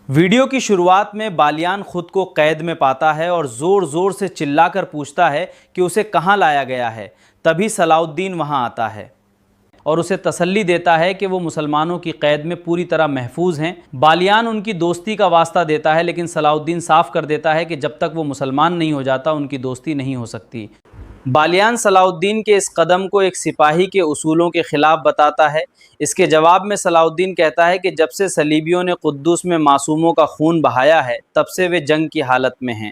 Video की शुरुआत में बालियान खुद को कैद में पाता है और ज़ोर ज़ोर से चिल्लाकर पूछता है कि उसे कहाँ लाया गया है। तभी सलाउद्दीन वहाँ आता है और उसे तसल्ली देता है कि वो मुसलमानों की कैद में पूरी तरह महफूज हैं। बालियान उनकी दोस्ती का वास्ता देता है, लेकिन सलाउद्दीन साफ कर देता है कि जब तक वो मुसलमान नहीं हो जाता उनकी दोस्ती नहीं हो सकती। बालियान सलाउद्दीन के इस कदम को एक सिपाही के उसूलों के ख़िलाफ़ बताता है। इसके जवाब में सलाउद्दीन कहता है कि जब से सलीबियों ने कुद्दूस में मासूमों का खून बहाया है तब से वे जंग की हालत में हैं।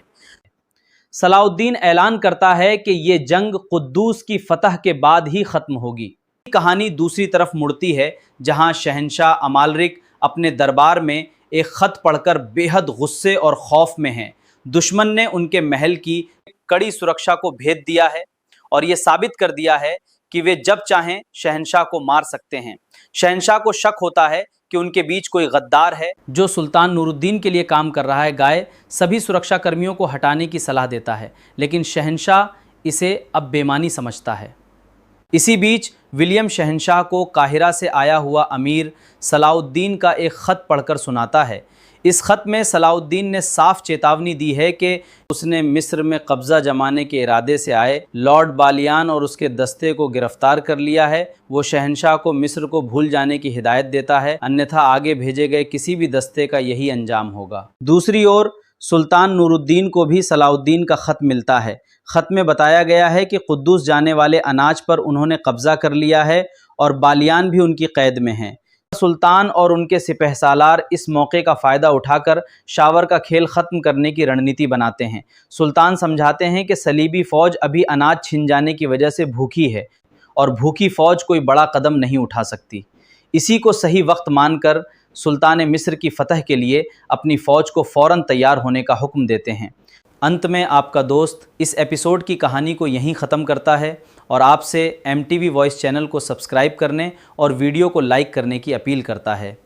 सलाउद्दीन ऐलान करता है कि ये जंग कुद्दूस की फतह के बाद ही ख़त्म होगी। कहानी दूसरी तरफ मुड़ती है, जहां शहंशाह अमालरिक अपने दरबार में एक ख़त पढ़कर बेहद गुस्से और खौफ में हैं। दुश्मन ने उनके महल की कड़ी सुरक्षा को भेद दिया है और ये साबित कर दिया है कि वे जब चाहें शहंशाह को मार सकते हैं। शहंशाह को शक होता है कि उनके बीच कोई गद्दार है जो सुल्तान नूरुद्दीन के लिए काम कर रहा है। गाय सभी सुरक्षा कर्मियों को हटाने की सलाह देता है, लेकिन शहंशाह इसे अब बेमानी समझता है। इसी बीच विलियम शहंशाह को काहिरा से आया हुआ अमीर सलाउद्दीन का एक ख़त पढ़कर सुनाता है। इस ख़त में सलाउद्दीन ने साफ चेतावनी दी है कि उसने मिस्र में कब्ज़ा जमाने के इरादे से आए लॉर्ड बालियान और उसके दस्ते को गिरफ़्तार कर लिया है। वो शहंशाह को मिस्र को भूल जाने की हिदायत देता है, अन्यथा आगे भेजे गए किसी भी दस्ते का यही अंजाम होगा। दूसरी ओर सुल्तान नूरुद्दीन को भी सलाउद्दीन का ख़त मिलता है। ख़त में बताया गया है कि कुद्दूस जाने वाले अनाज पर उन्होंने कब्ज़ा कर लिया है और बालियान भी उनकी कैद में हैं। सुल्तान और उनके सिपहसालार इस मौके का फ़ायदा उठाकर शावर का खेल ख़त्म करने की रणनीति बनाते हैं। सुल्तान समझाते हैं कि सलीबी फ़ौज अभी अनाज छिन जाने की वजह से भूखी है और भूखी फ़ौज कोई बड़ा कदम नहीं उठा सकती। इसी को सही वक्त मानकर सुल्तान मिस्र की फ़तह के लिए अपनी फ़ौज को फ़ौरन तैयार होने का हुक्म देते हैं। अंत में आपका दोस्त इस एपिसोड की कहानी को यहीं ख़त्म करता है और आपसे MTV वॉइस चैनल को सब्सक्राइब करने और वीडियो को लाइक करने की अपील करता है।